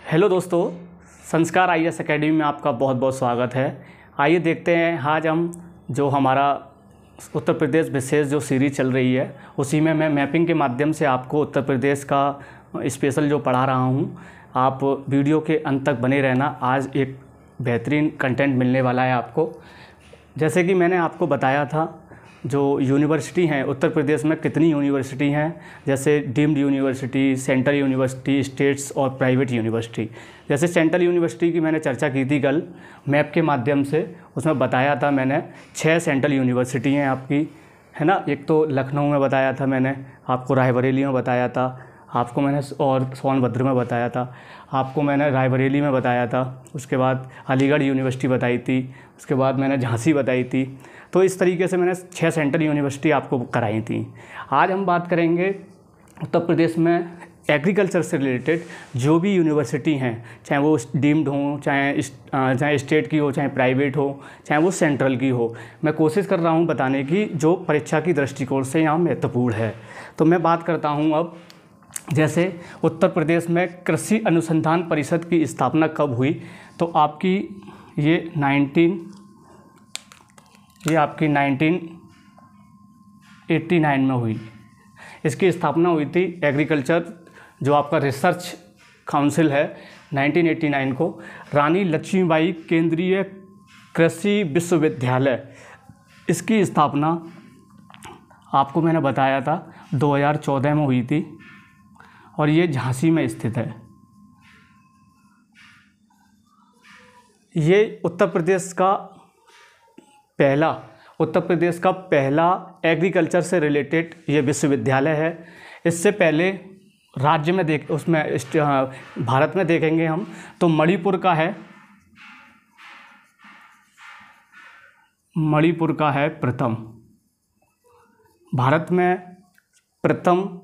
Hello दोस्तों, संस्कार IAS academy में आपका बहुत बहुत स्वागत है। आइए देखते हैं आज हम जो हमारा उत्तर प्रदेश विशेष जो सीरीज़ चल रही है उसी में मैं मैपिंग के माध्यम से आपको उत्तर प्रदेश का स्पेशल जो पढ़ा रहा हूँ। आप वीडियो के अंत तक बने रहना। आज एक बेहतरीन कंटेंट मिलने वाला है आपको। जैसे कि मैंने आपको बताया था, जो यूनिवर्सिटी हैं उत्तर प्रदेश में कितनी यूनिवर्सिटी हैं, जैसे deemed university, central university, states और प्राइवेट यूनिवर्सिटी। जैसे सेंट्रल यूनिवर्सिटी की मैंने चर्चा की थी कल मैप के माध्यम से, उसमें बताया था मैंने 6 सेंट्रल यूनिवर्सिटी हैं आपकी, है ना। एक तो लखनऊ में बताया था मैंने, आपको रायबरेली में बताया था, आपको मैंने और सोनभद्र में बताया था, आपको मैंने रायबरेली में बताया था, उसके बाद अलीगढ़ यूनिवर्सिटी बताई थी, उसके बाद मैंने झांसी बताई थी। तो इस तरीके से मैंने 6 सेंट्रल यूनिवर्सिटी आपको कराई थी। आज हम बात करेंगे उत्तर प्रदेश में एग्रीकल्चर से रिलेटेड जो भी यूनिवर्सिटी हैं, चाहे वो डीम्ड हों, चाहे स्टेट की हो, चाहे प्राइवेट हो, चाहे वो सेंट्रल की हो। मैं कोशिश कर रहा हूँ बताने की जो परीक्षा की दृष्टिकोण से यहाँ महत्वपूर्ण है। तो मैं बात करता हूँ अब, जैसे उत्तर प्रदेश में कृषि अनुसंधान परिषद की स्थापना कब हुई, तो आपकी ये आपकी 1989 में हुई। इसकी स्थापना हुई थी एग्रीकल्चर जो आपका रिसर्च काउंसिल है 1989 को। रानी लक्ष्मीबाई केंद्रीय कृषि विश्वविद्यालय, इसकी स्थापना आपको मैंने बताया था 2014 में हुई थी और ये झांसी में स्थित है। ये उत्तर प्रदेश का पहला एग्रीकल्चर से रिलेटेड ये विश्वविद्यालय है। इससे पहले राज्य में भारत में देखेंगे हम तो मणिपुर का है प्रथम, भारत में प्रथम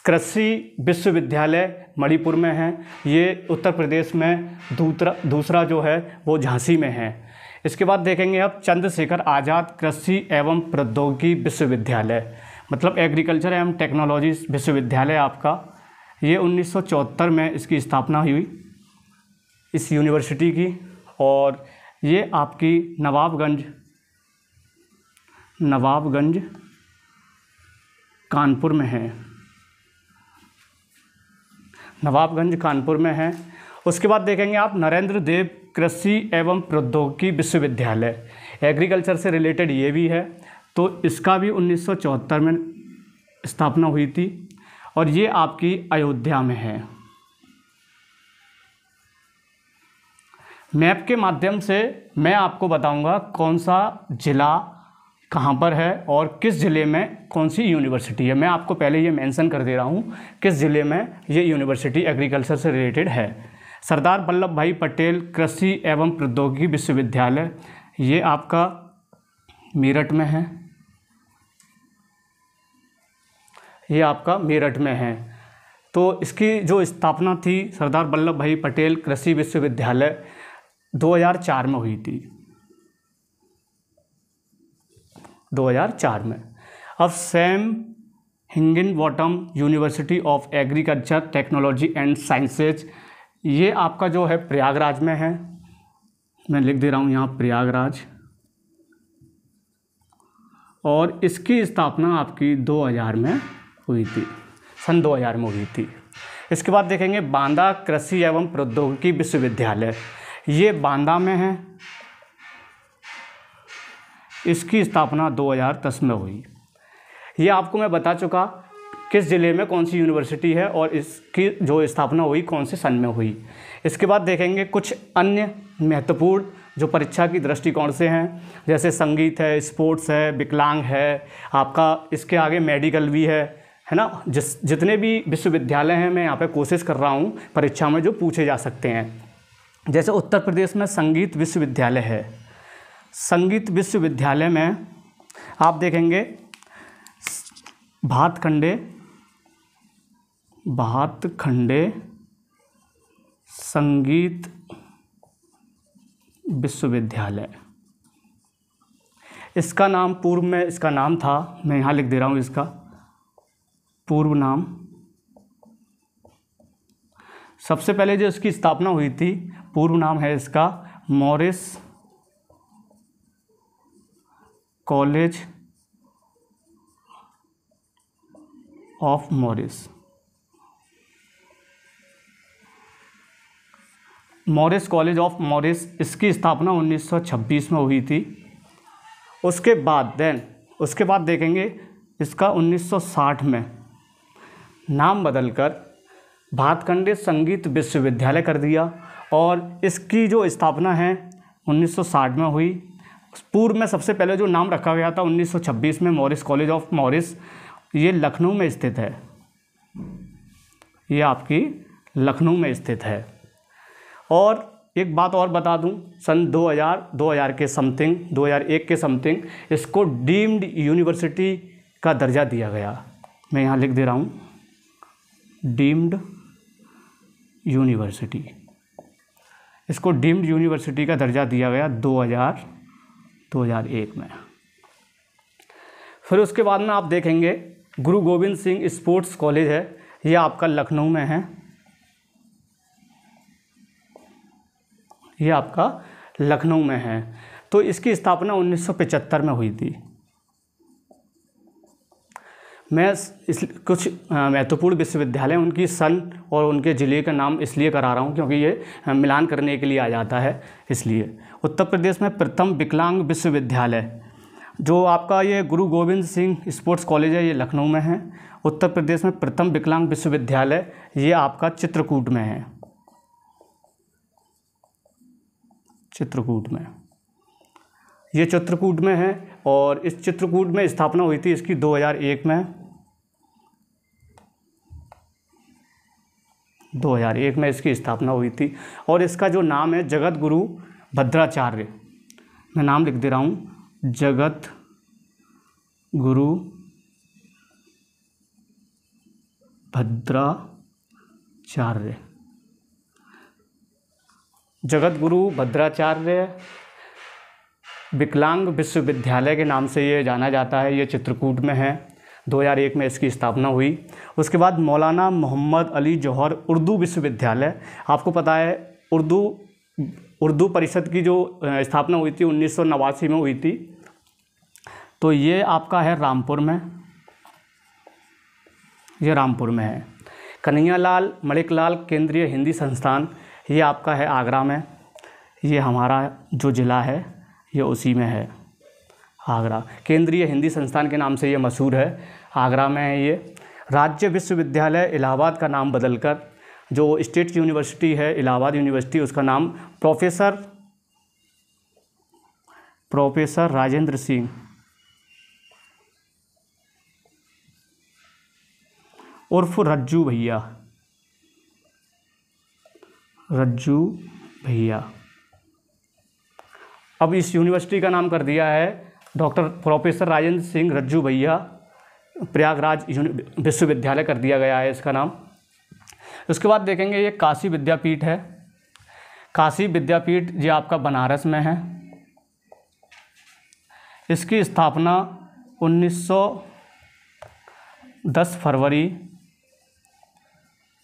कृषि विश्वविद्यालय मणिपुर में है। ये उत्तर प्रदेश में दूसरा जो है वो झांसी में है। इसके बाद देखेंगे अब चंद्रशेखर आज़ाद कृषि एवं प्रौद्योगिकी विश्वविद्यालय, मतलब एग्रीकल्चर एवं टेक्नोलॉजी विश्वविद्यालय आपका, ये 1974 में इसकी स्थापना हुई इस यूनिवर्सिटी की। और ये आपकी नवाबगंज कानपुर में है। उसके बाद देखेंगे आप नरेंद्र देव कृषि एवं प्रौद्योगिकी विश्वविद्यालय, एग्रीकल्चर से रिलेटेड ये भी है। तो इसका भी 1974 में स्थापना हुई थी और ये आपकी अयोध्या में है। मैप के माध्यम से मैं आपको बताऊंगा कौन सा ज़िला कहाँ पर है और किस ज़िले में कौन सी यूनिवर्सिटी है। मैं आपको पहले ये मेंशन कर दे रहा हूँ किस ज़िले में ये यूनिवर्सिटी एग्रीकल्चर से रिलेटेड है। सरदार वल्लभ भाई पटेल कृषि एवं प्रौद्योगिकी विश्वविद्यालय, ये आपका मेरठ में है। तो इसकी जो स्थापना थी सरदार वल्लभ भाई पटेल कृषि विश्वविद्यालय 2004 में हुई थी, 2004 में। अब Sam Higginbottom university of agriculture technology and sciences, ये आपका जो है प्रयागराज में है। मैं लिख दे रहा हूँ यहाँ प्रयागराज, और इसकी स्थापना आपकी 2000 में हुई थी, सन 2000 में हुई थी। इसके बाद देखेंगे बांदा कृषि एवं प्रौद्योगिकी विश्वविद्यालय, ये बांदा में है। इसकी स्थापना 2010 में हुई। ये आपको मैं बता चुका किस ज़िले में कौन सी यूनिवर्सिटी है और इसकी जो स्थापना हुई कौन से सन में हुई। इसके बाद देखेंगे कुछ अन्य महत्वपूर्ण जो परीक्षा की दृष्टिकोण से हैं, जैसे संगीत है, स्पोर्ट्स है, विकलांग है, आपका इसके आगे मेडिकल भी है ना। जितने भी विश्वविद्यालय हैं मैं यहाँ पे कोशिश कर रहा हूँ परीक्षा में जो पूछे जा सकते हैं। जैसे उत्तर प्रदेश में संगीत विश्वविद्यालय है। संगीत विश्वविद्यालय में आप देखेंगे भातखंडे संगीत विश्वविद्यालय, इसका नाम पूर्व में इसका नाम था, मैं यहाँ लिख दे रहा हूँ इसका पूर्व नाम सबसे पहले जो इसकी स्थापना हुई थी, पूर्व नाम है इसका Morris college of Morris. Morris college of Morris, इसकी स्थापना 1926 में हुई थी। उसके बाद देखेंगे इसका 1960 में नाम बदलकर भातखंडे संगीत विश्वविद्यालय कर दिया और इसकी जो स्थापना है 1960 में हुई। पूर्व में सबसे पहले जो नाम रखा गया था 1926 में मॉरिस कॉलेज ऑफ मॉरिस, ये लखनऊ में स्थित है। ये आपकी लखनऊ में स्थित है। और एक बात और बता दूं, सन 2000 के समथिंग, 2001 के समथिंग इसको डीम्ड यूनिवर्सिटी का दर्जा दिया गया। मैं यहाँ लिख दे रहा हूँ, डीम्ड यूनिवर्सिटी। इसको डीम्ड यूनिवर्सिटी का दर्जा दिया गया 2001 में। फिर उसके बाद में आप देखेंगे गुरु गोविंद सिंह स्पोर्ट्स कॉलेज है, ये आपका लखनऊ में है। ये आपका लखनऊ में है। तो इसकी स्थापना 1975 में हुई थी। मैं कुछ महत्वपूर्ण विश्वविद्यालय उनकी सन और उनके ज़िले का नाम इसलिए करा रहा हूँ क्योंकि ये मिलान करने के लिए आ जाता है, इसलिए। उत्तर प्रदेश में प्रथम विकलांग विश्वविद्यालय जो आपका ये गुरु गोविंद सिंह स्पोर्ट्स कॉलेज है, ये लखनऊ में है। उत्तर प्रदेश में प्रथम विकलांग विश्वविद्यालय ये आपका चित्रकूट में है। चित्रकूट में, ये चित्रकूट में है। और इस चित्रकूट में स्थापना हुई थी इसकी 2001 में। 2001 में इसकी स्थापना हुई थी। और इसका जो नाम है जगत गुरु भद्राचार्य, मैं नाम लिख दे रहा हूँ, जगत गुरु भद्राचार्य। जगत गुरु भद्राचार्य विकलांग विश्वविद्यालय के नाम से ये जाना जाता है। ये चित्रकूट में है। 2001 में इसकी स्थापना हुई। उसके बाद मौलाना मोहम्मद अली जौहर उर्दू विश्वविद्यालय, आपको पता है उर्दू परिषद की जो स्थापना हुई थी 1989 में हुई थी। तो ये आपका है रामपुर में, ये रामपुर में है। कन्हैयालाल मणिकलाल केंद्रीय हिंदी संस्थान, ये आपका है आगरा में। ये हमारा जो ज़िला है ये उसी में है, आगरा। केंद्रीय हिंदी संस्थान के नाम से ये मशहूर है, आगरा में है ये। राज्य विश्वविद्यालय इलाहाबाद का नाम बदलकर जो स्टेट यूनिवर्सिटी है इलाहाबाद यूनिवर्सिटी, उसका नाम प्रोफेसर राजेंद्र सिंह उर्फ रज्जू भैया। अब इस यूनिवर्सिटी का नाम कर दिया है डॉक्टर प्रोफेसर राजेंद्र सिंह रज्जू भैया प्रयागराज विश्वविद्यालय कर दिया गया है इसका नाम। उसके बाद देखेंगे ये काशी विद्यापीठ है। काशी विद्यापीठ ये आपका बनारस में है। इसकी स्थापना 10 फरवरी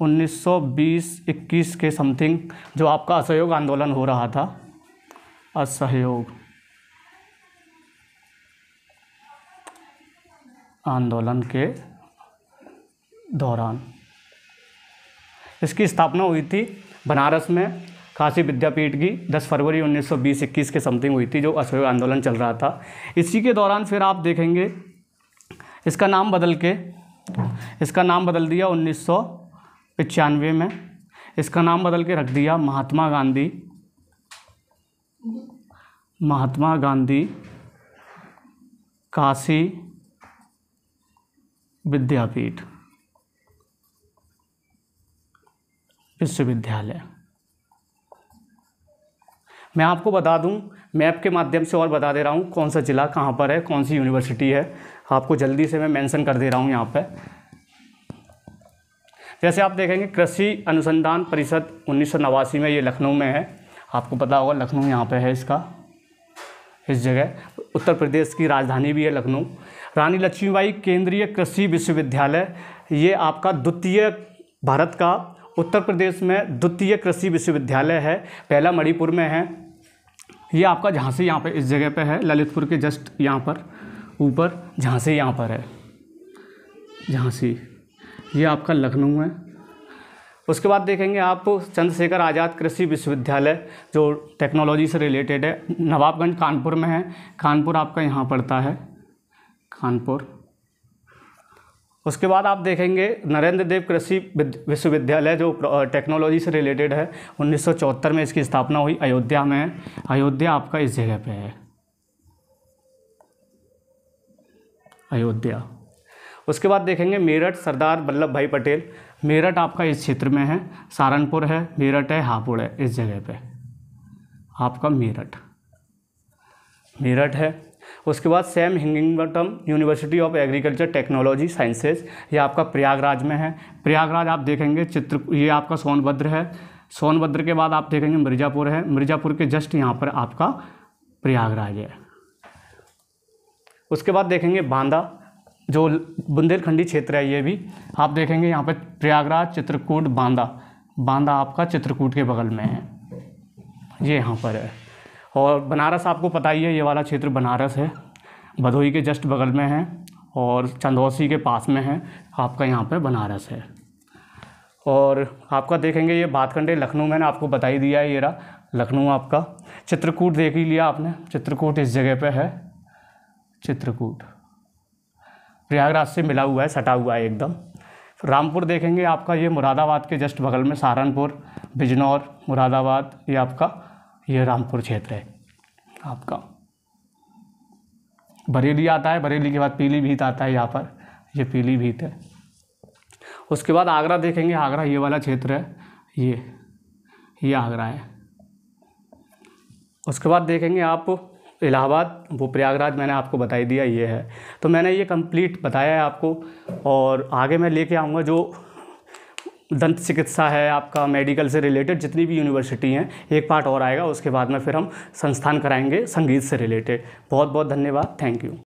1920-21 के समथिंग, जो आपका असहयोग आंदोलन हो रहा था, असहयोग आंदोलन के दौरान इसकी स्थापना हुई थी बनारस में। काशी विद्यापीठ की 10 फरवरी 1920-21 के समथिंग हुई थी, जो असहयोग आंदोलन चल रहा था। इसी के दौरान फिर आप देखेंगे इसका नाम बदल दिया 1995 में। इसका नाम बदल के रख दिया महात्मा गांधी काशी विद्यापीठ विश्वविद्यालय। मैं आपको बता दूं, मैप के माध्यम से और बता दे रहा हूं कौन सा ज़िला कहां पर है, कौन सी यूनिवर्सिटी है। आपको जल्दी से मैं मेंशन कर दे रहा हूं यहां पे। जैसे आप देखेंगे कृषि अनुसंधान परिषद 1989 में, ये लखनऊ में है। आपको पता होगा लखनऊ यहाँ पे है इसका, इस जगह। उत्तर प्रदेश की राजधानी भी है लखनऊ। रानी लक्ष्मीबाई केंद्रीय कृषि विश्वविद्यालय, ये आपका द्वितीय भारत का उत्तर प्रदेश में द्वितीय कृषि विश्वविद्यालय है, पहला मणिपुर में है। ये आपका झांसी यहाँ पे इस जगह पे है, ललितपुर के जस्ट यहाँ पर ऊपर झांसी यहाँ पर है, झांसी। ये आपका लखनऊ है। उसके बाद देखेंगे आप चंद्रशेखर आज़ाद कृषि विश्वविद्यालय जो टेक्नोलॉजी से रिलेटेड है, नवाबगंज कानपुर में है। कानपुर आपका यहाँ पड़ता है, कानपुर। उसके बाद आप देखेंगे नरेंद्र देव कृषि विश्वविद्यालय जो टेक्नोलॉजी से रिलेटेड है, 1974 में इसकी स्थापना हुई, अयोध्या में है। अयोध्या आपका इस जगह पे है, अयोध्या। उसके बाद देखेंगे मेरठ सरदार वल्लभ भाई पटेल, मेरठ आपका इस क्षेत्र में है। सहारनपुर है, मेरठ है, हापुड़ है, इस जगह पे आपका मेरठ, मेरठ है। उसके बाद Sam Higginbottom university of agriculture technology sciences, ये आपका प्रयागराज में है। प्रयागराज आप देखेंगे ये आपका सोनभद्र है। सोनभद्र के बाद आप देखेंगे मिर्ज़ापुर है, मिर्ज़ापुर के जस्ट यहाँ पर आपका प्रयागराज है। उसके बाद देखेंगे बांदा जो बुंदेलखंडी क्षेत्र है, ये भी आप देखेंगे यहाँ पर प्रयागराज, चित्रकूट, बांदा। बांदा आपका चित्रकूट के बगल में है, ये यहाँ पर है। और बनारस आपको पता ही है, ये वाला क्षेत्र बनारस है, भदोही के जस्ट बगल में है और चंदौसी के पास में है, आपका यहाँ पे बनारस है। और आपका देखेंगे ये भातखंडे लखनऊ, मैंने आपको बता ही दिया है, ये रहा लखनऊ आपका। चित्रकूट देख ही लिया आपने, चित्रकूट इस जगह पे है, चित्रकूट प्रयागराज से मिला हुआ है, सटा हुआ है एकदम। रामपुर देखेंगे आपका ये मुरादाबाद के जस्ट बगल में, सहारनपुर, बिजनौर, मुरादाबाद, ये आपका ये रामपुर क्षेत्र है आपका। बरेली आता है, बरेली के बाद पीलीभीत आता है यहाँ पर, ये पीलीभीत है। उसके बाद आगरा देखेंगे, आगरा ये वाला क्षेत्र है, ये आगरा है। उसके बाद देखेंगे आप इलाहाबाद, वो प्रयागराज मैंने आपको बता ही दिया, ये है। तो मैंने ये कंप्लीट बताया है आपको, और आगे मैं लेके आऊँगा जो दंत चिकित्सा है आपका, मेडिकल से रिलेटेड जितनी भी यूनिवर्सिटी हैं, एक पार्ट और आएगा। उसके बाद में फिर हम संस्थान कराएंगे संगीत से रिलेटेड। बहुत बहुत धन्यवाद, थैंक यू।